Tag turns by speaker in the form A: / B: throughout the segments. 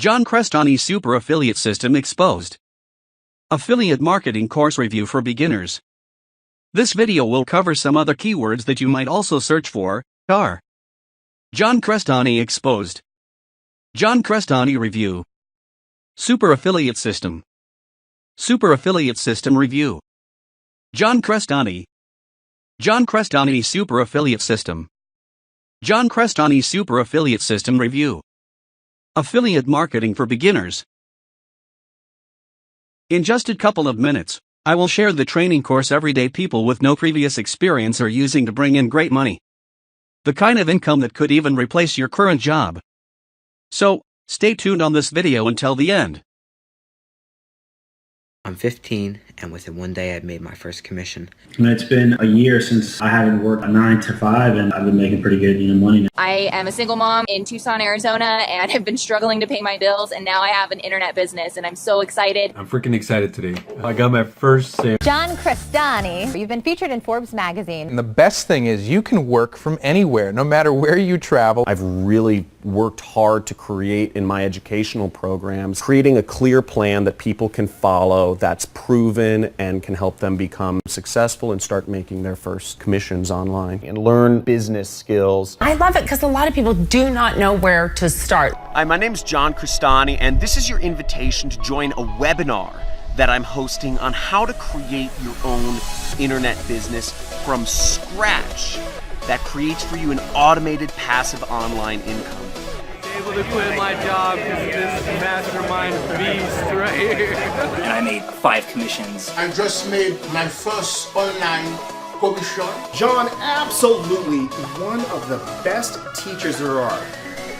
A: John Crestani Super Affiliate System Exposed. Affiliate Marketing Course Review for Beginners. This video will cover some other keywords that you might also search for. John Crestani Exposed. John Crestani Review. Super Affiliate System. Super Affiliate System Review. John Crestani. John Crestani Super Affiliate System. John Crestani Super Affiliate System Review. Affiliate Marketing for Beginners. In just a couple of minutes, I will share the training course everyday people with no previous experience are using to bring in great money. The kind of income that could even replace your current job. So, stay tuned on this video until the end.
B: I'm 15, and within one day I've made my first commission.
C: And it's been a year since I haven't worked a 9 to 5, and I've been making pretty good, money now.
D: I am a single mom in Tucson, Arizona, and have been struggling to pay my bills, and now I have an internet business, and I'm so excited.
E: I'm freaking excited today. I got my first sale.
F: John Crestani, you've been featured in Forbes magazine.
G: And the best thing is you can work from anywhere, no matter where you travel.
H: I've really worked hard to create in my educational programs, creating a clear plan that people can follow, that's proven and can help them become successful and start making their first commissions online and learn business skills.
I: I love it because a lot of people do not know where to start.
J: Hi, my name is John Crestani, and this is your invitation to join a webinar that I'm hosting on how to create your own internet business from scratch that creates for you an automated passive online income.
E: Able to quit my job because of this mastermind beast right here.
K: And I made 5 commissions.
L: I just made my first online commission.
M: John, absolutely one of the best teachers there are.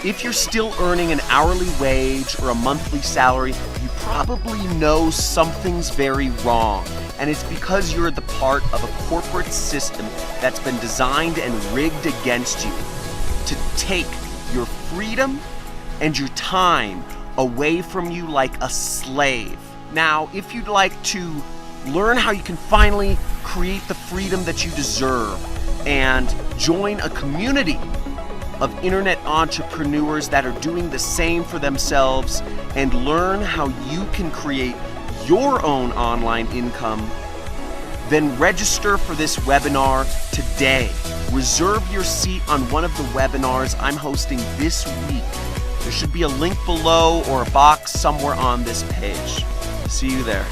J: If you're still earning an hourly wage or a monthly salary, you probably know something's very wrong. And it's because you're the part of a corporate system that's been designed and rigged against you to take your freedom and your time away from you like a slave. Now, if you'd like to learn how you can finally create the freedom that you deserve and join a community of internet entrepreneurs that are doing the same for themselves and learn how you can create your own online income, then register for this webinar today. Reserve your seat on one of the webinars I'm hosting this week. There should be a link below or a box somewhere on this page. See you there.